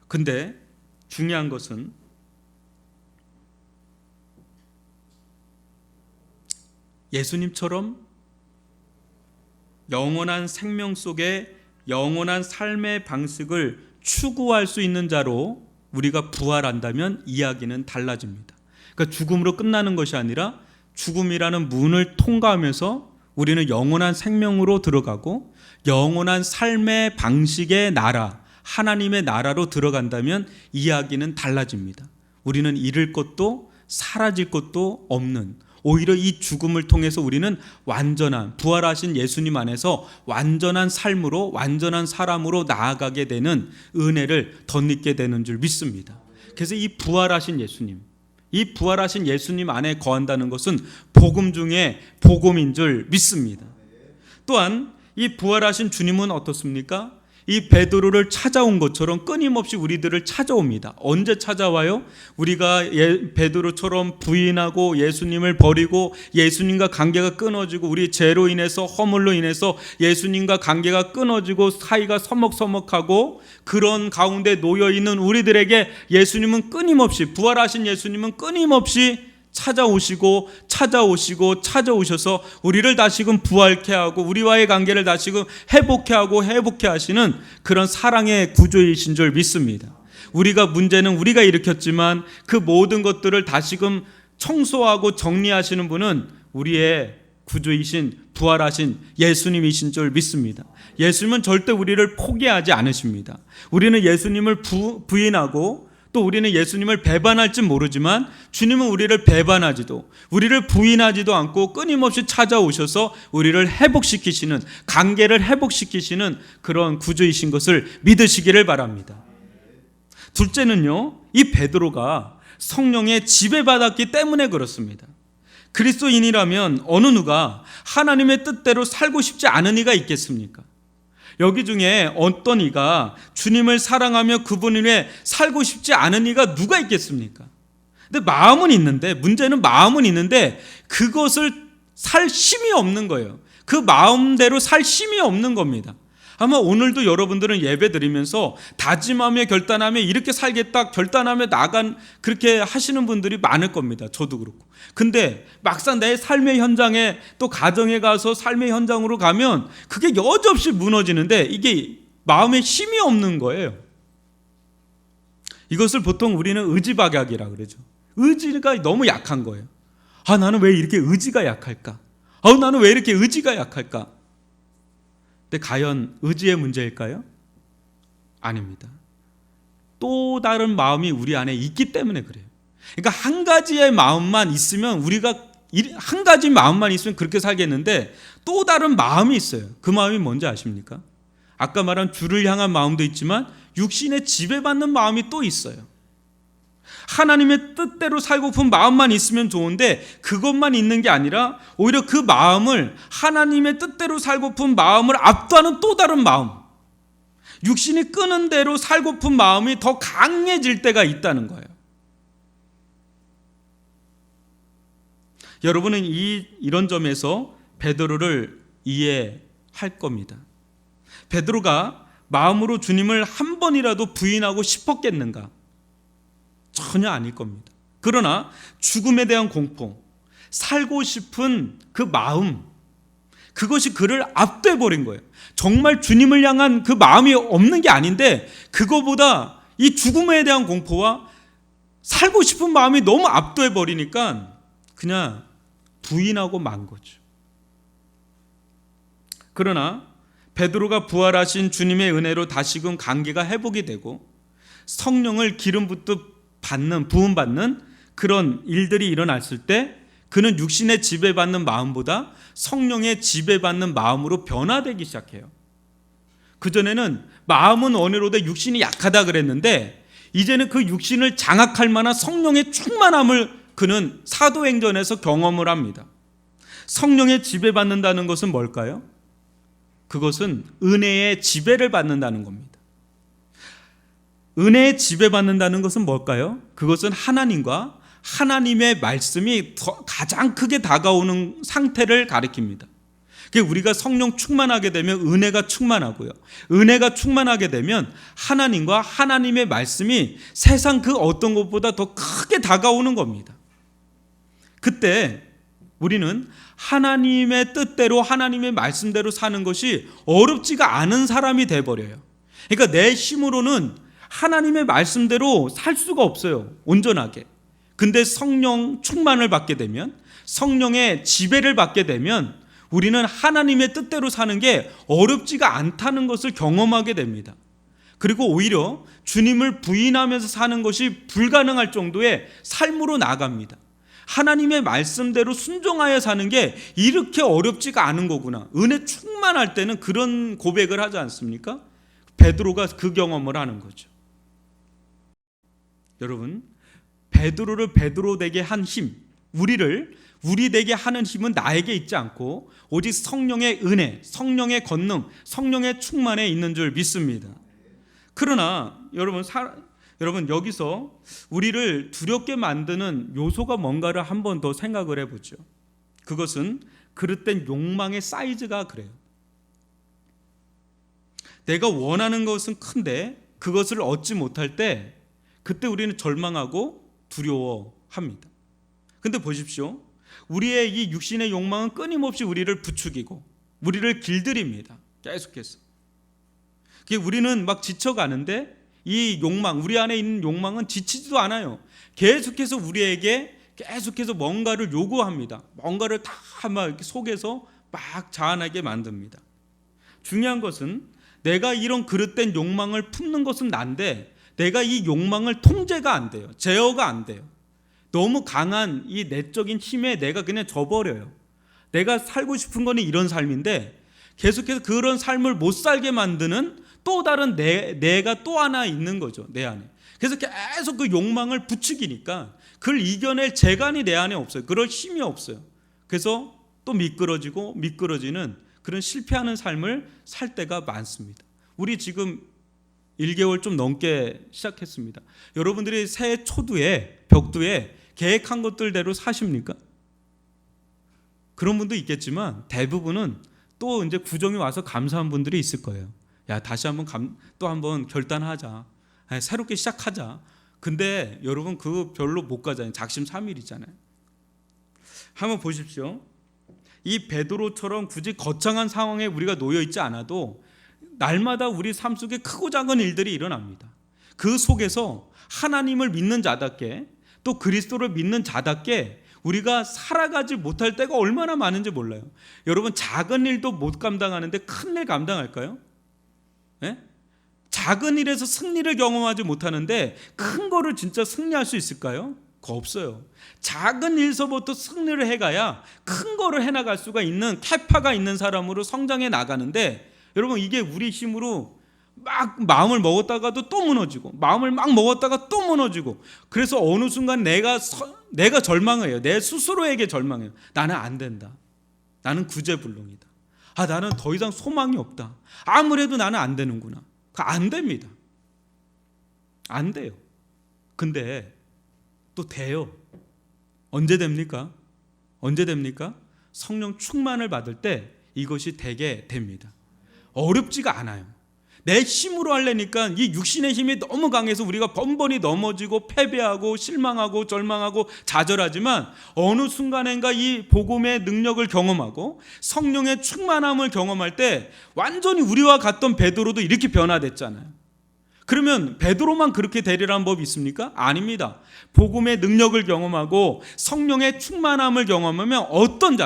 근데 중요한 것은 예수님처럼 영원한 생명 속에 영원한 삶의 방식을 추구할 수 있는 자로 우리가 부활한다면 이야기는 달라집니다. 그러니까 죽음으로 끝나는 것이 아니라 죽음이라는 문을 통과하면서 우리는 영원한 생명으로 들어가고 영원한 삶의 방식의 나라, 하나님의 나라로 들어간다면 이야기는 달라집니다. 우리는 잃을 것도 사라질 것도 없는, 오히려 이 죽음을 통해서 우리는 완전한, 부활하신 예수님 안에서 완전한 삶으로, 완전한 사람으로 나아가게 되는 은혜를 덧입게 되는 줄 믿습니다. 그래서 이 부활하신 예수님, 이 부활하신 예수님 안에 거한다는 것은 복음 중에 복음인 줄 믿습니다. 또한 이 부활하신 주님은 어떻습니까? 이 베드로를 찾아온 것처럼 끊임없이 우리들을 찾아옵니다. 언제 찾아와요? 우리가 베드로처럼 부인하고 예수님을 버리고 예수님과 관계가 끊어지고 우리 죄로 인해서, 허물로 인해서 예수님과 관계가 끊어지고 사이가 서먹서먹하고 그런 가운데 놓여있는 우리들에게 예수님은 끊임없이, 부활하신 예수님은 끊임없이 찾아오셔서 우리를 다시금 부활케 하고 우리와의 관계를 다시금 회복케 하고 회복케 하시는 그런 사랑의 구조이신 줄 믿습니다. 문제는 우리가 일으켰지만 그 모든 것들을 다시금 청소하고 정리하시는 분은 우리의 구주이신 부활하신 예수님이신 줄 믿습니다. 예수님은 절대 우리를 포기하지 않으십니다. 우리는 예수님을 부인하고 또 우리는 예수님을 배반할지 모르지만 주님은 우리를 배반하지도, 우리를 부인하지도 않고 끊임없이 찾아오셔서 우리를 회복시키시는, 관계를 회복시키시는 그런 구주이신 것을 믿으시기를 바랍니다. 둘째는요, 이 베드로가 성령에 지배받았기 때문에 그렇습니다. 그리스도인이라면 어느 누가 하나님의 뜻대로 살고 싶지 않은 이가 있겠습니까? 여기 중에 어떤 이가 주님을 사랑하며 그분 위에 살고 싶지 않은 이가 누가 있겠습니까? 근데 마음은 있는데, 문제는 마음은 있는데 그것을 살 힘이 없는 거예요. 그 마음대로 살 힘이 없는 겁니다. 아마 오늘도 여러분들은 예배 드리면서 다짐하며 결단하며 이렇게 살겠다 결단하며 나간 그렇게 하시는 분들이 많을 겁니다. 저도 그렇고. 근데 막상 내 삶의 현장에 또 가정에 가서 삶의 현장으로 가면 그게 여지없이 무너지는데 이게 마음에 힘이 없는 거예요. 이것을 보통 우리는 의지박약이라 그러죠. 의지가 너무 약한 거예요. 아, 나는 왜 이렇게 의지가 약할까? 나는 왜 이렇게 의지가 약할까? 근데 과연 의지의 문제일까요? 아닙니다. 또 다른 마음이 우리 안에 있기 때문에 그래요. 그러니까 한 가지의 마음만 있으면 우리가 한 가지 마음만 있으면 그렇게 살겠는데 또 다른 마음이 있어요. 그 마음이 뭔지 아십니까? 아까 말한 주를 향한 마음도 있지만 육신에 지배받는 마음이 또 있어요. 하나님의 뜻대로 살고픈 마음만 있으면 좋은데 그것만 있는 게 아니라 오히려 그 마음을 하나님의 뜻대로 살고픈 마음을 압도하는 또 다른 마음, 육신이 끄는 대로 살고픈 마음이 더 강해질 때가 있다는 거예요. 여러분은 이런 점에서 베드로를 이해할 겁니다. 베드로가 마음으로 주님을 한 번이라도 부인하고 싶었겠는가? 전혀 아닐 겁니다. 그러나 죽음에 대한 공포, 살고 싶은 그 마음, 그것이 그를 압도해버린 거예요. 정말 주님을 향한 그 마음이 없는 게 아닌데 그거보다 이 죽음에 대한 공포와 살고 싶은 마음이 너무 압도해버리니까 그냥 부인하고 만 거죠. 그러나 베드로가 부활하신 주님의 은혜로 다시금 관계가 회복이 되고 성령을 기름 부음받는 그런 일들이 일어났을 때 그는 육신의 지배받는 마음보다 성령의 지배받는 마음으로 변화되기 시작해요. 그전에는 마음은 원해로되 육신이 약하다 그랬는데 이제는 그 육신을 장악할 만한 성령의 충만함을 그는 사도행전에서 경험을 합니다. 성령의 지배받는다는 것은 뭘까요? 그것은 은혜의 지배를 받는다는 겁니다. 은혜에 지배받는다는 것은 뭘까요? 그것은 하나님과 하나님의 말씀이 가장 크게 다가오는 상태를 가리킵니다. 우리가 성령 충만하게 되면 은혜가 충만하고요. 은혜가 충만하게 되면 하나님과 하나님의 말씀이 세상 그 어떤 것보다 더 크게 다가오는 겁니다. 그때 우리는 하나님의 뜻대로 하나님의 말씀대로 사는 것이 어렵지가 않은 사람이 돼버려요. 그러니까 내 힘으로는 하나님의 말씀대로 살 수가 없어요. 온전하게. 근데 성령 충만을 받게 되면, 성령의 지배를 받게 되면 우리는 하나님의 뜻대로 사는 게 어렵지가 않다는 것을 경험하게 됩니다. 그리고 오히려 주님을 부인하면서 사는 것이 불가능할 정도의 삶으로 나아갑니다. 하나님의 말씀대로 순종하여 사는 게 이렇게 어렵지가 않은 거구나. 은혜 충만할 때는 그런 고백을 하지 않습니까? 베드로가 그 경험을 하는 거죠. 여러분, 베드로를 베드로 되게 한 힘, 우리 되게 하는 힘은 나에게 있지 않고 오직 성령의 은혜, 성령의 권능, 성령의 충만에 있는 줄 믿습니다. 그러나 여러분 여기서 우리를 두렵게 만드는 요소가 뭔가를 한 번 더 생각을 해보죠. 그것은 그릇된 욕망의 사이즈가 그래요. 내가 원하는 것은 큰데 그것을 얻지 못할 때 그때 우리는 절망하고 두려워합니다. 근데 보십시오. 우리의 이 육신의 욕망은 끊임없이 우리를 부추기고 우리를 길들입니다. 계속해서. 우리는 막 지쳐가는데 이 욕망, 우리 안에 있는 욕망은 지치지도 않아요. 계속해서 우리에게 계속해서 뭔가를 요구합니다. 뭔가를 다 막 속에서 막 자아나게 만듭니다. 중요한 것은 내가 이런 그릇된 욕망을 품는 것은 난데 내가 이 욕망을 통제가 안 돼요. 제어가 안 돼요. 너무 강한 이 내적인 힘에 내가 그냥 져버려요. 내가 살고 싶은 거는 이런 삶인데 계속해서 그런 삶을 못 살게 만드는 또 다른 내가 또 하나 있는 거죠. 내 안에. 그래서 계속 그 욕망을 부추기니까 그걸 이겨낼 재간이 내 안에 없어요. 그럴 힘이 없어요. 그래서 또 미끄러지는 그런 실패하는 삶을 살 때가 많습니다. 우리 지금 1개월 좀 넘게 시작했습니다. 여러분들이 새해 초두에 벽두에 계획한 것들대로 사십니까? 그런 분도 있겠지만 대부분은 또 이제 구정이 와서 감사한 분들이 있을 거예요. 야, 다시 또 한번 결단하자. 새롭게 시작하자. 근데 여러분 그 별로 못 가잖아요. 작심삼일이잖아요. 한번 보십시오. 이 베드로처럼 굳이 거창한 상황에 우리가 놓여 있지 않아도 날마다 우리 삶 속에 크고 작은 일들이 일어납니다. 그 속에서 하나님을 믿는 자답게 또 그리스도를 믿는 자답게 우리가 살아가지 못할 때가 얼마나 많은지 몰라요. 여러분 작은 일도 못 감당하는데 큰 일 감당할까요? 네? 작은 일에서 승리를 경험하지 못하는데 큰 거를 진짜 승리할 수 있을까요? 그거 없어요. 작은 일서부터 승리를 해가야 큰 거를 해나갈 수가 있는 캐파가 있는 사람으로 성장해 나가는데 여러분 이게 우리 힘으로 막 마음을 먹었다가도 또 무너지고 마음을 막 먹었다가 또 무너지고 그래서 어느 순간 내가 절망해요. 내 스스로에게 절망해요. 나는 안 된다. 나는 구제불능이다. 나는 더 이상 소망이 없다. 아무래도 나는 안 되는구나. 안 됩니다. 안 돼요. 근데 또 돼요. 언제 됩니까? 언제 됩니까? 성령 충만을 받을 때 이것이 되게 됩니다. 어렵지가 않아요. 내 힘으로 하려니까 이 육신의 힘이 너무 강해서 우리가 번번이 넘어지고 패배하고 실망하고 절망하고 좌절하지만 어느 순간인가 이 복음의 능력을 경험하고 성령의 충만함을 경험할 때 완전히 우리와 같던 베드로도 이렇게 변화됐잖아요. 그러면 베드로만 그렇게 되리라는 법이 있습니까? 아닙니다. 복음의 능력을 경험하고 성령의 충만함을 경험하면 어떤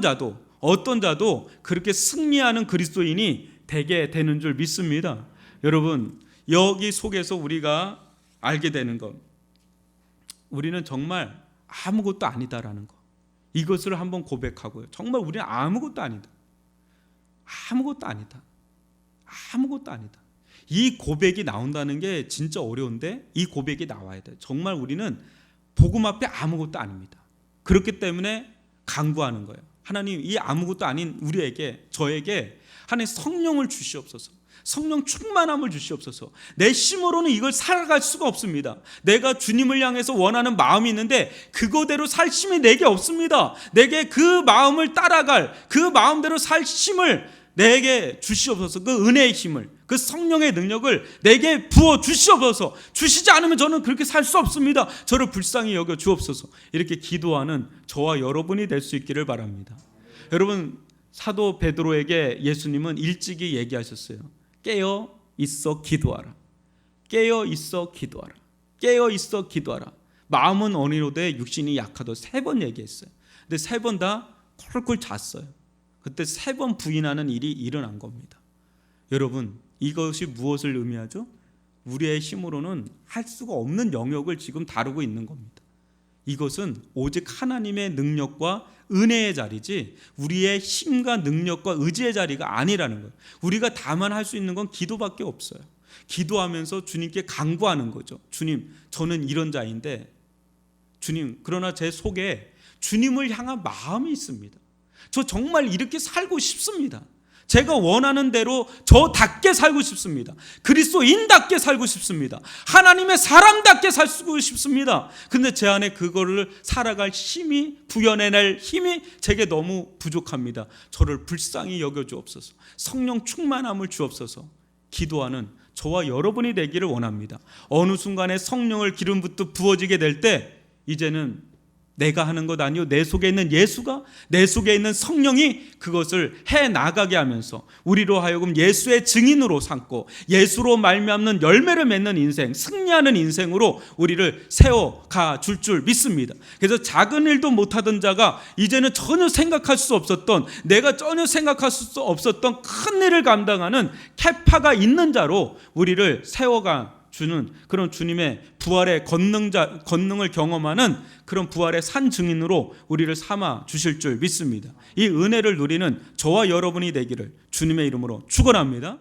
자도 그렇게 승리하는 그리스도인이 되게 되는 줄 믿습니다. 여러분 여기 속에서 우리가 알게 되는 것, 우리는 정말 아무것도 아니다라는 것, 이것을 한번 고백하고요. 정말 우리는 아무것도 아니다. 아무것도 아니다. 아무것도 아니다. 이 고백이 나온다는 게 진짜 어려운데 이 고백이 나와야 돼요. 정말 우리는 복음 앞에 아무것도 아닙니다. 그렇기 때문에 간구하는 거예요. 하나님 이 아무것도 아닌 우리에게 저에게 하나님 성령을 주시옵소서. 성령 충만함을 주시옵소서. 내 힘으로는 이걸 살아갈 수가 없습니다. 내가 주님을 향해서 원하는 마음이 있는데 그거대로 살 힘이 내게 없습니다. 내게 그 마음을 따라갈 그 마음대로 살 힘을 내게 주시옵소서. 그 은혜의 힘을, 그 성령의 능력을 내게 부어 주시옵소서. 주시지 않으면 저는 그렇게 살 수 없습니다. 저를 불쌍히 여겨 주옵소서. 이렇게 기도하는 저와 여러분이 될 수 있기를 바랍니다. 여러분 사도 베드로에게 예수님은 일찍이 얘기하셨어요. 깨어 있어 기도하라. 깨어 있어 기도하라. 깨어 있어 기도하라. 마음은 어리로되 육신이 약하다 3번 얘기했어요. 근데 3번 다 콜콜 잤어요. 그때 3번 부인하는 일이 일어난 겁니다. 여러분 이것이 무엇을 의미하죠? 우리의 힘으로는 할 수가 없는 영역을 지금 다루고 있는 겁니다. 이것은 오직 하나님의 능력과 은혜의 자리지 우리의 힘과 능력과 의지의 자리가 아니라는 거예요. 우리가 다만 할 수 있는 건 기도밖에 없어요. 기도하면서 주님께 간구하는 거죠. 주님, 저는 이런 자인데 주님, 그러나 제 속에 주님을 향한 마음이 있습니다. 저 정말 이렇게 살고 싶습니다. 제가 원하는 대로 저답게 살고 싶습니다. 그리스도인답게 살고 싶습니다. 하나님의 사람답게 살고 싶습니다. 근데 제 안에 그거를 살아갈 힘이, 부여내낼 힘이 제게 너무 부족합니다. 저를 불쌍히 여겨주옵소서. 성령 충만함을 주옵소서. 기도하는 저와 여러분이 되기를 원합니다. 어느 순간에 성령을 기름부터 부어지게 될 때 이제는 내가 하는 것 아니요 내 속에 있는 예수가, 내 속에 있는 성령이 그것을 해나가게 하면서 우리로 하여금 예수의 증인으로 삼고 예수로 말미암는 열매를 맺는 인생, 승리하는 인생으로 우리를 세워가 줄 믿습니다. 그래서 작은 일도 못하던 자가 이제는 전혀 생각할 수 없었던, 내가 전혀 생각할 수 없었던 큰 일을 감당하는 캐파가 있는 자로 우리를 세워가 주는 그런 주님의 부활의 권능을 경험하는 그런 부활의 산 증인으로 우리를 삼아 주실 줄 믿습니다. 이 은혜를 누리는 저와 여러분이 되기를 주님의 이름으로 축원합니다.